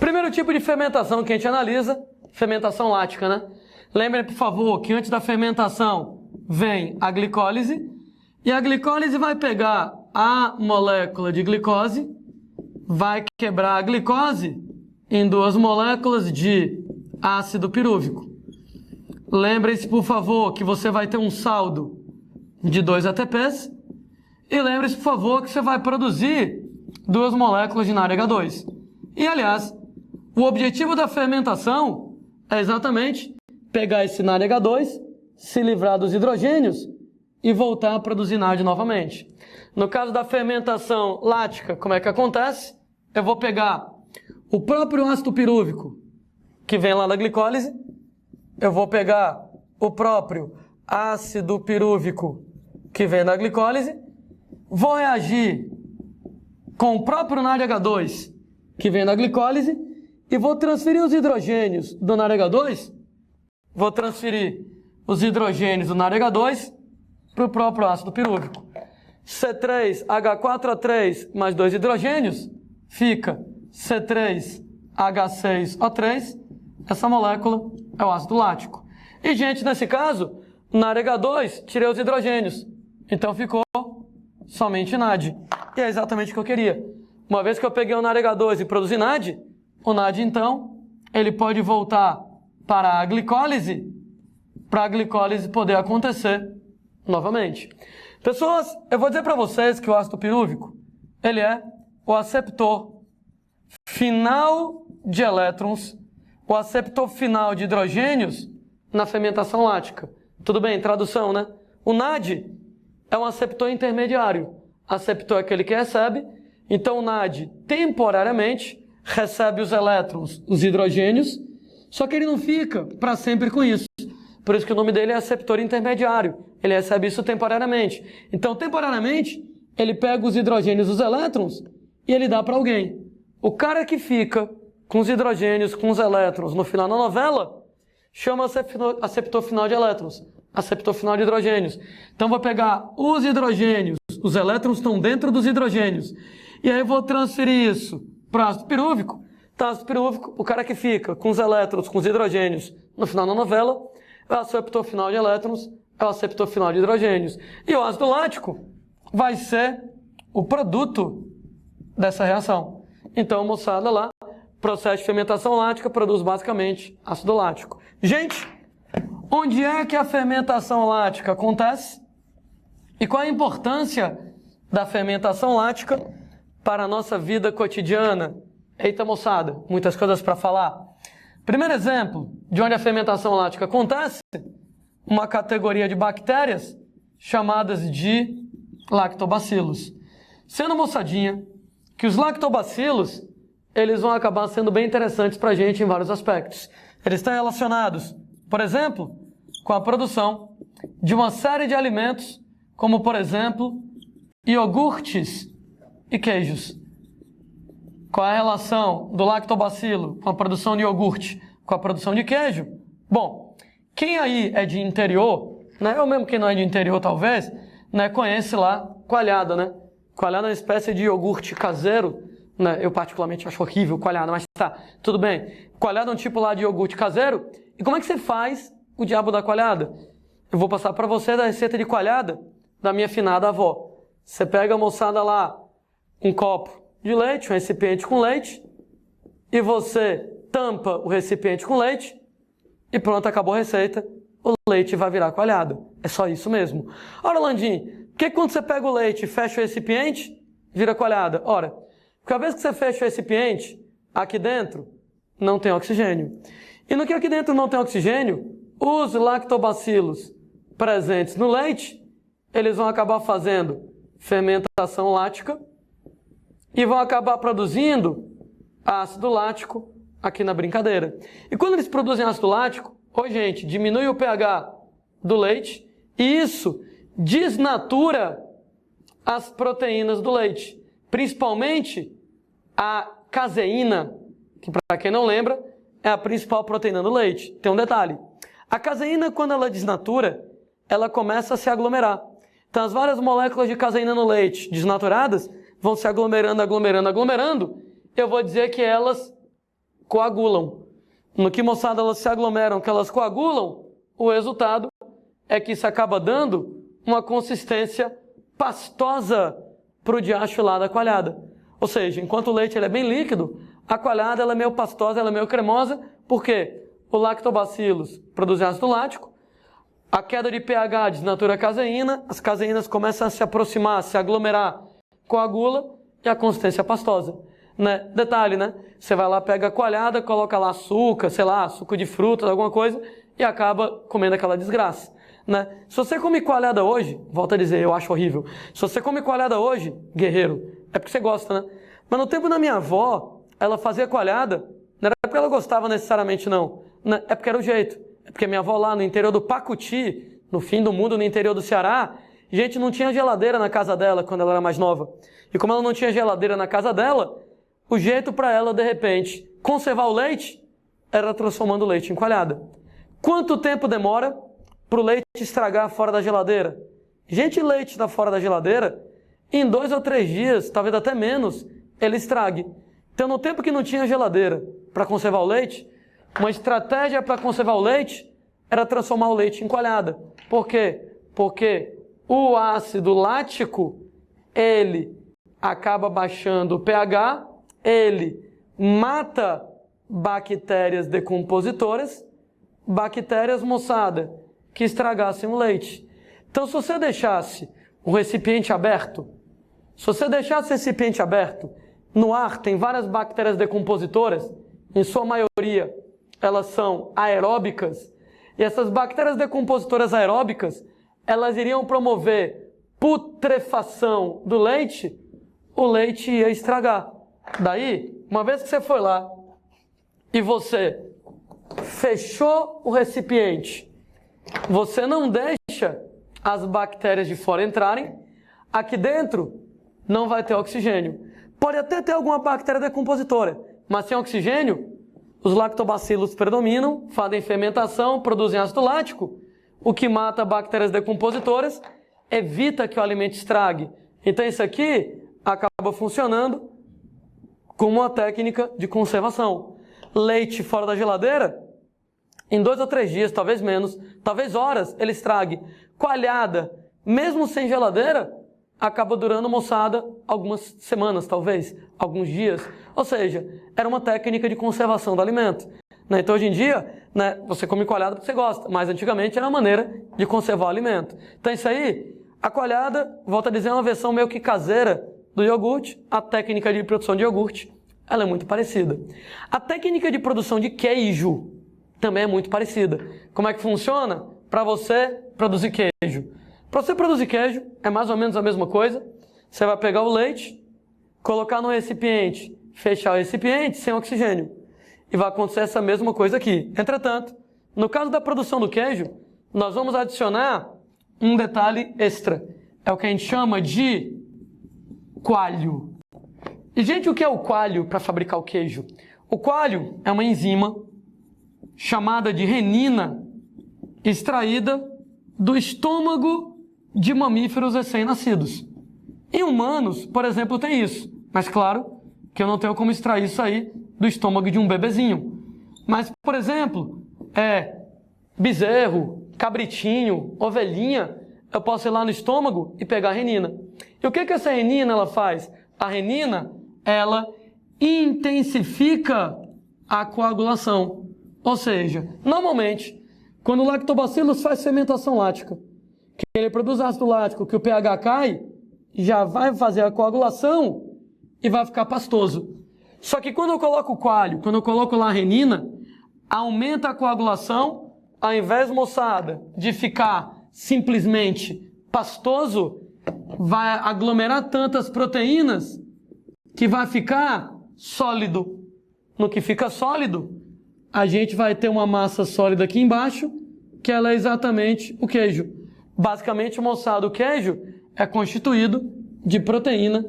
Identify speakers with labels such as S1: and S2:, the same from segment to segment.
S1: Primeiro tipo de fermentação que a gente analisa, fermentação lática, né? Lembrem, por favor, que antes da fermentação vem a glicólise, e a glicólise vai pegar a molécula de glicose, vai quebrar a glicose em duas moléculas de ácido pirúvico. Lembrem-se, por favor, que você vai ter um saldo de 2 ATPs, e lembre-se, por favor, que você vai produzir duas moléculas de NADH2. E, aliás, o objetivo da fermentação é exatamente pegar esse NADH2, se livrar dos hidrogênios e voltar a produzir NAD novamente. No caso da fermentação lática, como é que acontece? Eu vou pegar o próprio ácido pirúvico, que vem lá da glicólise, eu vou pegar o próprio ácido pirúvico, que vem da glicólise, vou reagir com o próprio NADH2, que vem da glicólise, e vou transferir os hidrogênios do NADH2, vou transferir os hidrogênios do NADH2 para o próprio ácido pirúvico. C3H4O3 mais 2 hidrogênios fica C3H6O3. Essa molécula é o ácido lático. E, gente, nesse caso, NADH2, tirei os hidrogênios. Então ficou somente NAD. E é exatamente o que eu queria. Uma vez que eu peguei o NADH2 e produzi NAD, o NAD, então, ele pode voltar para a glicólise poder acontecer novamente. Pessoas, eu vou dizer para vocês que o ácido pirúvico, ele é o aceptor final de elétrons, o aceptor final de hidrogênios na fermentação lática. Tudo bem, tradução, né? O NAD é um aceptor intermediário. Aceptor é aquele que recebe. Então o NAD, temporariamente, recebe os elétrons, os hidrogênios, só que ele não fica para sempre com isso. Por isso que o nome dele é aceptor intermediário. Ele recebe isso temporariamente. Então, temporariamente, ele pega os hidrogênios, os elétrons, e ele dá para alguém. O cara que fica com os hidrogênios, com os elétrons no final da novela, chama-se aceptor final de elétrons, aceptor final de hidrogênios. Então, vou pegar os hidrogênios, os elétrons estão dentro dos hidrogênios, e aí eu vou transferir isso para o ácido pirúvico. Então, ácido pirúvico, o cara que fica com os elétrons, com os hidrogênios no final da novela, é o aceptor final de elétrons, é o aceptor final de hidrogênios. E o ácido lático vai ser o produto dessa reação. Então, moçada lá, processo de fermentação lática produz basicamente ácido lático. Gente, onde é que a fermentação lática acontece? E qual a importância da fermentação lática para a nossa vida cotidiana? Eita, moçada, muitas coisas para falar. Primeiro exemplo de onde a fermentação lática acontece, uma categoria de bactérias chamadas de lactobacilos. Sendo, moçadinha, que os lactobacilos, eles vão acabar sendo bem interessantes para a gente em vários aspectos. Eles estão relacionados, por exemplo, com a produção de uma série de alimentos, como, por exemplo, iogurtes e queijos. Qual é a relação do lactobacilo com a produção de iogurte, com a produção de queijo? Bom, quem aí é de interior, né, ou mesmo quem não é de interior talvez, né, conhece lá coalhada, né? Coalhada é uma espécie de iogurte caseiro, né? Eu particularmente acho horrível coalhada, mas tá, tudo bem. Coalhada é um tipo lá de iogurte caseiro. E como é que você faz o diabo da coalhada? Eu vou passar para você a receita de coalhada da minha finada avó. Você pega a moçada lá, um copo de leite, um recipiente com leite, e você tampa o recipiente com leite, e pronto, acabou a receita, o leite vai virar coalhada. É só isso mesmo. Ora, Landim, por que quando você pega o leite e fecha o recipiente, vira coalhada? Ora, porque a vez que você fecha o recipiente, aqui dentro não tem oxigênio. E no que aqui dentro não tem oxigênio, os lactobacilos presentes no leite, eles vão acabar fazendo fermentação lática, e vão acabar produzindo ácido lático aqui na brincadeira. E quando eles produzem ácido lático, gente, diminui o pH do leite e isso desnatura as proteínas do leite. Principalmente a caseína, que para quem não lembra, é a principal proteína do leite. Tem um detalhe. A caseína, quando ela desnatura, ela começa a se aglomerar. Então as várias moléculas de caseína no leite desnaturadas vão se aglomerando. Eu vou dizer que elas coagulam. No que, moçada, elas se aglomeram, que elas coagulam, o resultado é que isso acaba dando uma consistência pastosa para o diacho lá da coalhada. Ou seja, enquanto o leite ele é bem líquido, a coalhada ela é meio pastosa, ela é meio cremosa. Por quê? O lactobacillus produz ácido lático, a queda de pH desnatura a caseína, as caseínas começam a se aproximar, a se aglomerar, coagula e a consistência é pastosa. Né? Detalhe, né? Você vai lá, pega a coalhada, coloca lá açúcar, sei lá, suco de frutas, alguma coisa, e acaba comendo aquela desgraça. Né? Se você come coalhada hoje, volto a dizer, eu acho horrível. Se você come coalhada hoje, guerreiro, é porque você gosta, né? Mas no tempo da minha avó, ela fazia coalhada, não era porque ela gostava necessariamente, não. Né? É porque era o jeito. É porque minha avó lá no interior do Pacuti, no fim do mundo, no interior do Ceará, gente, não tinha geladeira na casa dela quando ela era mais nova. E como ela não tinha geladeira na casa dela, o jeito para ela, de repente, conservar o leite era transformando o leite em coalhada. Quanto tempo demora para o leite estragar fora da geladeira? Gente, leite está fora da geladeira, em 2 ou 3 dias, talvez até menos, ele estrague. Então, no tempo que não tinha geladeira para conservar o leite, uma estratégia para conservar o leite era transformar o leite em coalhada. Por quê? Porque o ácido lático, ele acaba baixando o pH, ele mata bactérias decompositoras, bactérias, moçada, que estragassem o leite. Então, se você deixasse o recipiente aberto, no ar tem várias bactérias decompositoras, em sua maioria elas são aeróbicas, e essas bactérias decompositoras aeróbicas, elas iriam promover putrefação do leite, o leite ia estragar. Daí, uma vez que você foi lá e você fechou o recipiente, você não deixa as bactérias de fora entrarem, aqui dentro não vai ter oxigênio. Pode até ter alguma bactéria decompositora, mas sem oxigênio, os lactobacilos predominam, fazem fermentação, produzem ácido lático, o que mata bactérias decompositoras, evita que o alimento estrague. Então isso aqui acaba funcionando como uma técnica de conservação. Leite fora da geladeira, em 2 ou 3 dias, talvez menos, talvez horas, ele estrague. Coalhada, mesmo sem geladeira, acaba durando, moçada, algumas semanas, talvez, alguns dias. Ou seja, era uma técnica de conservação do alimento. Né? Então, hoje em dia, né, você come coalhada porque você gosta, mas antigamente era uma maneira de conservar o alimento. Então, isso aí, a coalhada, volto a dizer, é uma versão meio que caseira do iogurte. A técnica de produção de iogurte, ela é muito parecida. A técnica de produção de queijo também é muito parecida. Como é que funciona? Para você produzir queijo. Para você produzir queijo, é mais ou menos a mesma coisa. Você vai pegar o leite, colocar no recipiente, fechar o recipiente sem oxigênio. E vai acontecer essa mesma coisa aqui. Entretanto, no caso da produção do queijo, nós vamos adicionar um detalhe extra. É o que a gente chama de coalho. E, gente, o que é o coalho para fabricar o queijo? O coalho é uma enzima chamada de renina, extraída do estômago de mamíferos recém-nascidos. Em humanos, por exemplo, tem isso. Mas claro que eu não tenho como extrair isso aí do estômago de um bebezinho. Mas, por exemplo, bezerro, cabritinho, ovelhinha, eu posso ir lá no estômago e pegar a renina. E o que essa renina ela faz? A renina, ela intensifica a coagulação. Ou seja, normalmente, quando o lactobacillus faz fermentação lática, que ele produz ácido lático, que o pH cai, já vai fazer a coagulação e vai ficar pastoso. Só que quando eu coloco o coalho, quando eu coloco lá a renina, aumenta a coagulação, ao invés, moçada, de ficar simplesmente pastoso, vai aglomerar tantas proteínas que vai ficar sólido. No que fica sólido, a gente vai ter uma massa sólida aqui embaixo, que ela é exatamente o queijo. Basicamente, moçada, o queijo é constituído de proteína,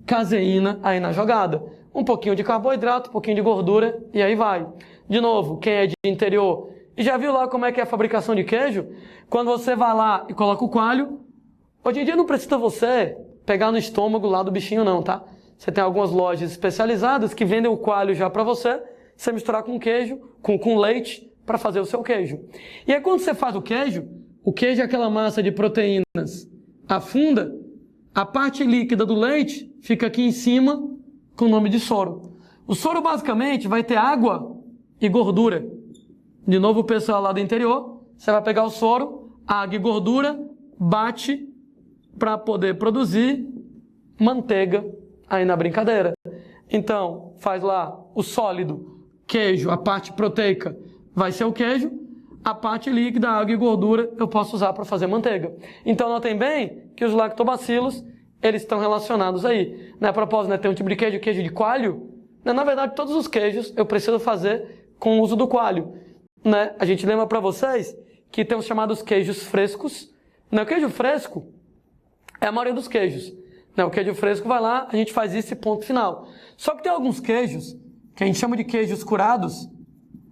S1: caseína aí na jogada. Um pouquinho de carboidrato, um pouquinho de gordura e aí vai. De novo, quem é de interior e já viu lá como é que é a fabricação de queijo? Quando você vai lá e coloca o coalho, hoje em dia não precisa você pegar no estômago lá do bichinho não, tá? Você tem algumas lojas especializadas que vendem o coalho já para você você misturar com queijo, com leite, para fazer o seu queijo. E aí quando você faz o queijo é aquela massa de proteínas afunda, a parte líquida do leite fica aqui em cima com o nome de soro. O soro basicamente vai ter água e gordura. De novo o pessoal lá do interior, você vai pegar o soro, água e gordura, bate para poder produzir manteiga aí na brincadeira. Então, faz lá o sólido, queijo, a parte proteica vai ser o queijo, a parte líquida, água e gordura, eu posso usar para fazer manteiga. Então, notem bem que os lactobacilos, eles estão relacionados aí. A propósito, tem um tipo de queijo de coalho. Na verdade, todos os queijos eu preciso fazer com o uso do coalho. A gente lembra para vocês que tem os chamados queijos frescos. O queijo fresco é a maioria dos queijos. O queijo fresco vai lá, a gente faz isso e ponto final. Só que tem alguns queijos, que a gente chama de queijos curados,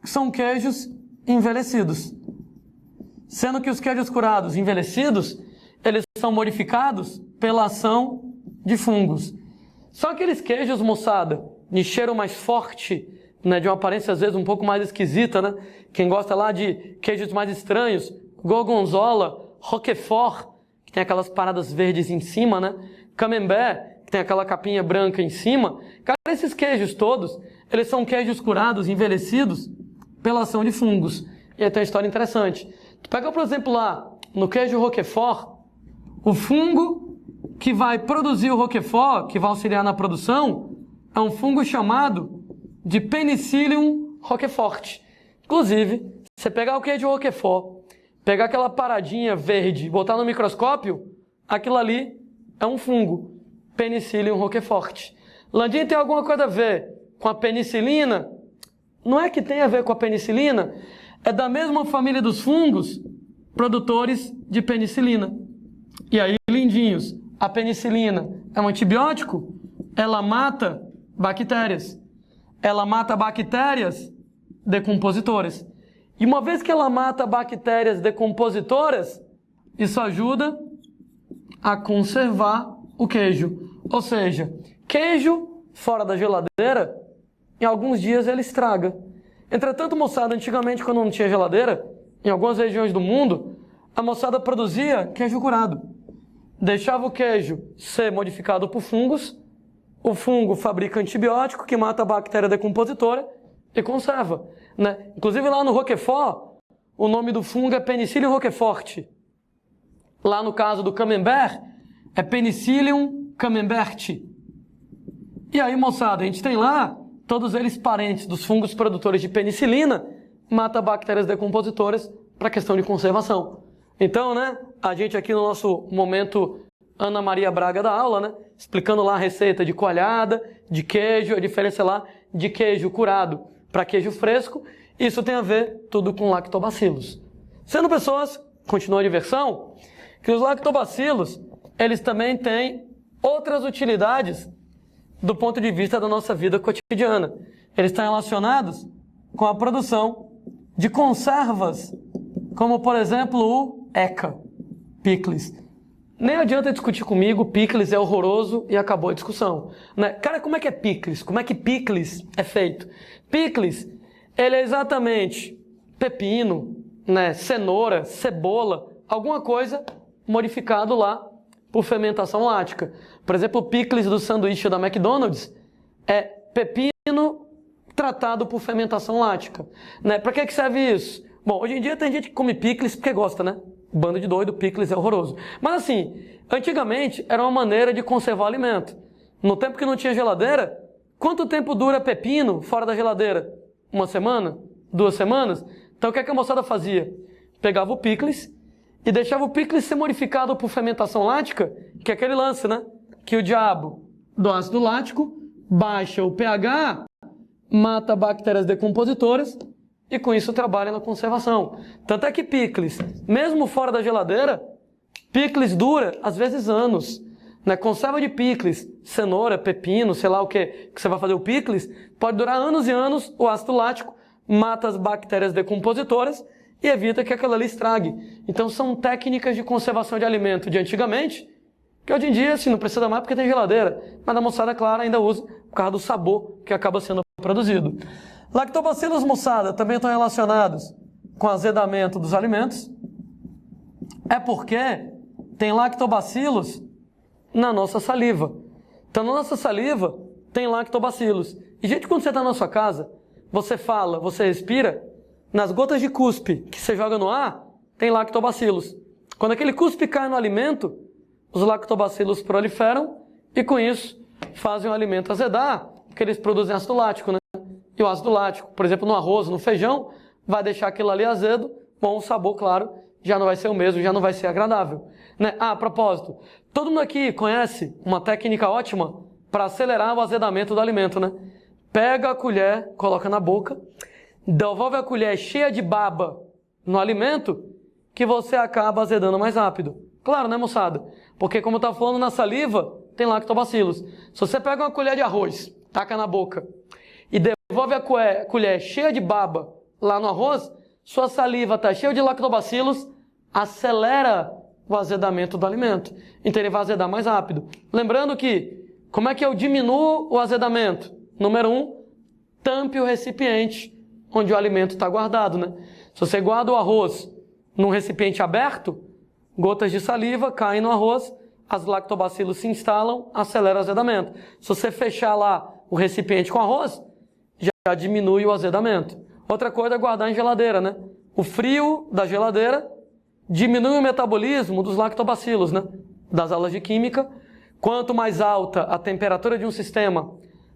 S1: que são queijos envelhecidos. Sendo que os queijos curados envelhecidos, eles são modificados pela ação de fungos. Só aqueles queijos, moçada, de cheiro mais forte, de uma aparência às vezes um pouco mais esquisita, Quem gosta lá de queijos mais estranhos, gorgonzola, roquefort, que tem aquelas paradas verdes em cima, camembert, que tem aquela capinha branca em cima. Cara, esses queijos todos, eles são queijos curados, envelhecidos, pela ação de fungos. E aí tem uma história interessante. Tu pega, por exemplo, lá, no queijo roquefort, o fungo que vai produzir o roquefort, que vai auxiliar na produção, é um fungo chamado de Penicillium roquefort. Inclusive, você pegar o queijo roquefort, pegar aquela paradinha verde e botar no microscópio, aquilo ali é um fungo, Penicillium roquefort. Landim, tem alguma coisa a ver com a penicilina? Não é que tem a ver com a penicilina, é da mesma família dos fungos produtores de penicilina. E aí, lindinhos, a penicilina é um antibiótico, ela mata bactérias. Ela mata bactérias decompositoras. E uma vez que ela mata bactérias decompositoras, isso ajuda a conservar o queijo. Ou seja, queijo fora da geladeira, em alguns dias ele estraga. Entretanto, moçada, antigamente quando não tinha geladeira, em algumas regiões do mundo, a moçada produzia queijo curado. Deixava o queijo ser modificado por fungos, o fungo fabrica antibiótico que mata a bactéria decompositora e conserva. Inclusive lá no roquefort, o nome do fungo é Penicillium roquefort. Lá no caso do camembert, é Penicillium camembert. E aí, moçada, a gente tem lá todos eles parentes dos fungos produtores de penicilina, mata bactérias decompositoras para questão de conservação. Então, a gente aqui no nosso momento Ana Maria Braga da aula, explicando lá a receita de coalhada, de queijo, a diferença lá de queijo curado para queijo fresco. Isso tem a ver tudo com lactobacilos. Sendo pessoas, continua a diversão, que os lactobacilos, eles também têm outras utilidades do ponto de vista da nossa vida cotidiana. Eles estão relacionados com a produção de conservas, como por exemplo o ECA, picles. Nem adianta discutir comigo, picles é horroroso e acabou a discussão. Cara, como é que é picles? Como é que picles é feito? Picles, ele é exatamente pepino, cenoura, cebola, alguma coisa modificado lá por fermentação lática. Por exemplo, o picles do sanduíche da McDonald's é pepino tratado por fermentação lática. Para que serve isso? Bom, hoje em dia tem gente que come picles porque gosta, Bando de doido, picles é horroroso. Mas assim, antigamente era uma maneira de conservar o alimento. No tempo que não tinha geladeira, quanto tempo dura pepino fora da geladeira? 1 semana? 2 semanas? Então o que a moçada fazia? Pegava o picles e deixava o picles ser modificado por fermentação lática, que é aquele lance, Que o diabo do ácido lático baixa o pH, mata bactérias decompositoras e com isso trabalha na conservação. Tanto é que picles, mesmo fora da geladeira, picles dura às vezes anos. Conserva de picles, cenoura, pepino, sei lá o que você vai fazer o picles, pode durar anos e anos, o ácido lático mata as bactérias decompositoras e evita que aquilo ali estrague. Então são técnicas de conservação de alimento de antigamente, que hoje em dia não precisa mais porque tem geladeira, mas a moçada, claro, ainda usa por causa do sabor que acaba sendo produzido. Lactobacilos, moçada, também estão relacionados com azedamento dos alimentos. É porque tem lactobacilos na nossa saliva. Então, na nossa saliva tem lactobacilos. E, gente, quando você está na sua casa, você fala, você respira, nas gotas de cuspe que você joga no ar, tem lactobacilos. Quando aquele cuspe cai no alimento, os lactobacilos proliferam e, com isso, fazem o alimento azedar, porque eles produzem ácido lático, né? E o ácido lático, por exemplo, no arroz, no feijão, vai deixar aquilo ali azedo, bom, o sabor, claro, já não vai ser o mesmo, já não vai ser agradável, né? Ah, a propósito, todo mundo aqui conhece uma técnica ótima para acelerar o azedamento do alimento, né? Pega a colher, coloca na boca, devolve a colher cheia de baba no alimento, que você acaba azedando mais rápido. Claro, né, moçada? Porque, como eu estava falando, na saliva tem lactobacilos. Se você pega uma colher de arroz, taca na boca, e devolve a colher cheia de baba lá no arroz, sua saliva está cheia de lactobacilos, acelera o azedamento do alimento. Então ele vai azedar mais rápido. Lembrando que, como é que eu diminuo o azedamento? Número 1, tampe o recipiente onde o alimento está guardado, né? Se você guarda o arroz num recipiente aberto, gotas de saliva caem no arroz, as lactobacilos se instalam, acelera o azedamento. Se você fechar lá o recipiente com arroz, já diminui o azedamento. Outra coisa é guardar em geladeira, né? O frio da geladeira diminui o metabolismo dos lactobacilos, né? Das aulas de química. Quanto mais alta a temperatura de um sistema,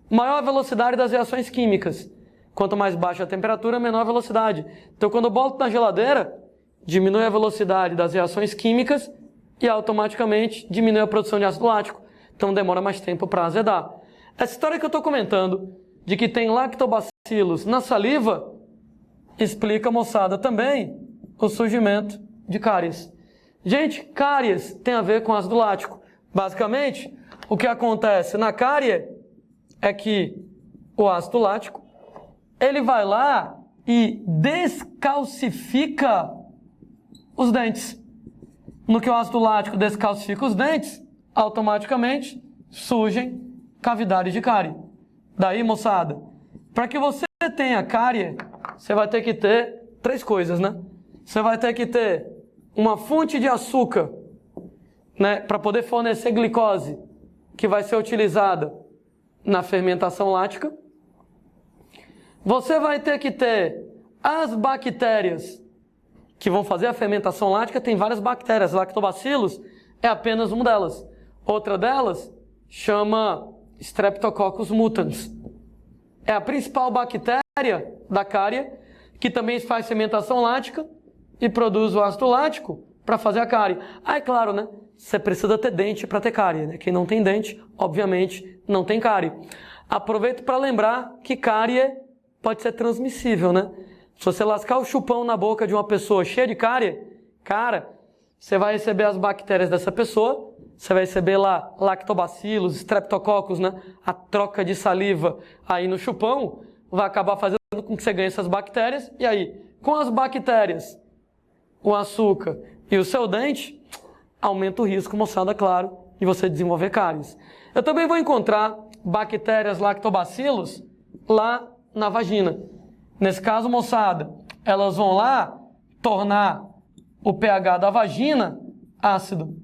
S1: maior a velocidade das reações químicas. Quanto mais baixa a temperatura, menor a velocidade. Então, quando eu boto na geladeira, diminui a velocidade das reações químicas e automaticamente diminui a produção de ácido lático. Então, demora mais tempo para azedar. Essa história que eu estou comentando, de que tem lactobacilos na saliva, explica, moçada, também o surgimento de cáries. Gente, cáries tem a ver com ácido lático. Basicamente, o que acontece na cárie é que o ácido lático, ele vai lá e descalcifica os dentes. No que o ácido lático descalcifica os dentes, automaticamente surgem cavidades de cárie. Daí, moçada, para que você tenha cárie, você vai ter que ter 3 coisas, né? Você vai ter que ter uma fonte de açúcar, né, para poder fornecer glicose, que vai ser utilizada na fermentação lática. Você vai ter que ter as bactérias que vão fazer a fermentação lática. Tem várias bactérias, lactobacilos é apenas uma delas. Outra delas chama Streptococcus mutans. É a principal bactéria da cárie, que também faz fermentação lática e produz o ácido lático para fazer a cárie. Ah, é claro, né? Você precisa ter dente para ter cárie, né? Quem não tem dente, obviamente, não tem cárie. Aproveito para lembrar que cárie pode ser transmissível, né? Se você lascar o chupão na boca de uma pessoa cheia de cárie, cara, você vai receber as bactérias dessa pessoa, você vai receber lá lactobacilos, streptococcus, né? A troca de saliva aí no chupão vai acabar fazendo com que você ganhe essas bactérias. E aí, com as bactérias, o açúcar e o seu dente, aumenta o risco, moçada, claro, de você desenvolver cáries. Eu também vou encontrar bactérias lactobacilos lá na vagina. Nesse caso, moçada, elas vão lá tornar o pH da vagina ácido.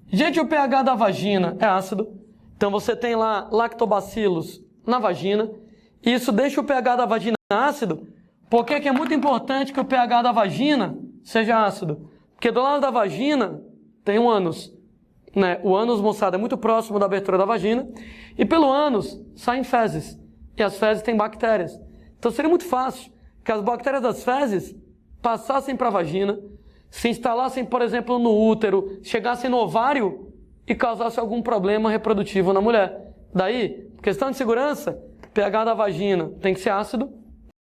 S1: Gente, o pH da vagina é ácido, então você tem lá lactobacilos na vagina, e isso deixa o pH da vagina ácido. Por que é muito importante que o pH da vagina seja ácido? Porque do lado da vagina tem um ânus, né? O ânus, moçada, é muito próximo da abertura da vagina, e pelo ânus saem fezes, e as fezes têm bactérias. Então seria muito fácil que as bactérias das fezes passassem para a vagina, se instalassem, por exemplo, no útero, chegassem no ovário e causassem algum problema reprodutivo na mulher. Daí, questão de segurança, pH da vagina tem que ser ácido.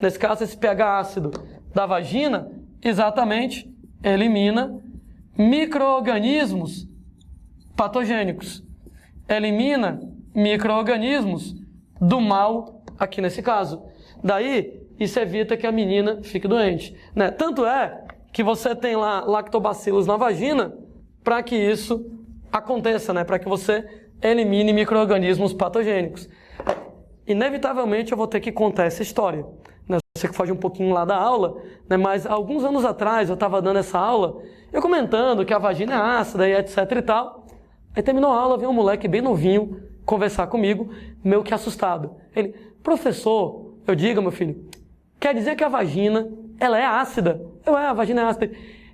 S1: Nesse caso, esse pH ácido da vagina, exatamente, elimina micro-organismos patogênicos. Elimina micro-organismos do mal, aqui nesse caso. Daí, isso evita que a menina fique doente, né? Tanto é que você tem lá lactobacilos na vagina para que isso aconteça, né? Para que você elimine micro-organismos patogênicos. inevitavelmente eu vou ter que contar essa história. Eu sei que foge um pouquinho lá da aula, né? Mas alguns anos atrás eu estava dando essa aula, eu comentando que a vagina é ácida e etc e tal. Aí terminou a aula, veio um moleque bem novinho conversar comigo, meio que assustado. Ele, professor, eu digo, meu filho, quer dizer que a vagina, ela é ácida? A vagina é ácida.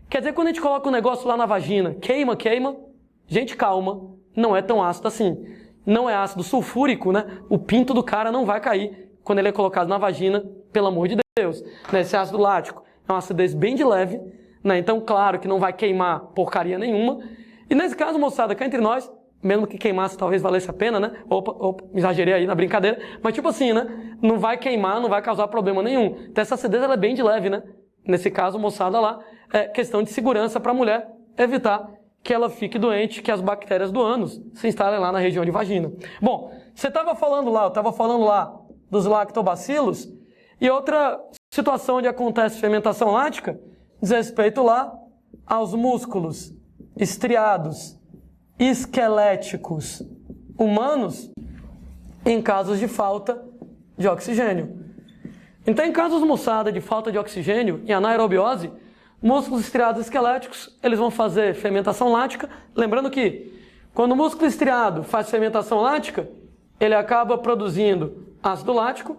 S1: Quer dizer que quando a gente coloca um negócio lá na vagina, queima? Gente, calma, não é tão ácido assim. Não é ácido sulfúrico, né? O pinto do cara não vai cair quando ele é colocado na vagina, pelo amor de Deus. Né? Esse ácido lático é uma acidez bem de leve, né? Então, claro que não vai queimar porcaria nenhuma. E nesse caso, moçada, cá entre nós, mesmo que queimasse talvez valesse a pena, né? Opa, exagerei aí na brincadeira. Mas tipo assim, né? Não vai queimar, não vai causar problema nenhum. Então essa acidez ela é bem de leve, né? Nesse caso, moçada lá, é questão de segurança para a mulher evitar que ela fique doente, que as bactérias do ânus se instalem lá na região de vagina. Bom, eu estava falando lá dos lactobacilos, e outra situação onde acontece fermentação lática diz respeito lá aos músculos estriados esqueléticos humanos em casos de falta de oxigênio. Então, em casos, moçada, de falta de oxigênio e anaerobiose, músculos estriados esqueléticos, eles vão fazer fermentação lática. Lembrando que, quando o músculo estriado faz fermentação lática, ele acaba produzindo ácido lático,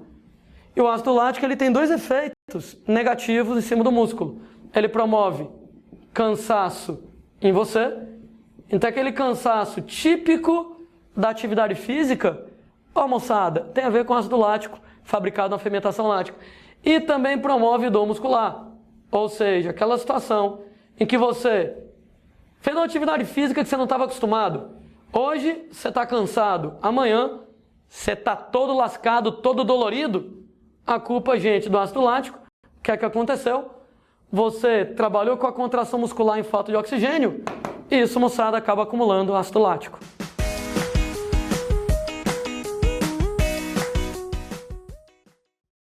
S1: e o ácido lático ele tem dois efeitos negativos em cima do músculo. Ele promove cansaço em você, então aquele cansaço típico da atividade física, moçada, tem a ver com ácido lático fabricado na fermentação lática. E também promove dor muscular, ou seja, aquela situação em que você fez uma atividade física que você não estava acostumado. Hoje você está cansado, amanhã você está todo lascado, todo dolorido. A culpa, gente, do ácido lático. O que é que aconteceu? Você trabalhou com a contração muscular em falta de oxigênio e isso, moçada, acaba acumulando ácido lático.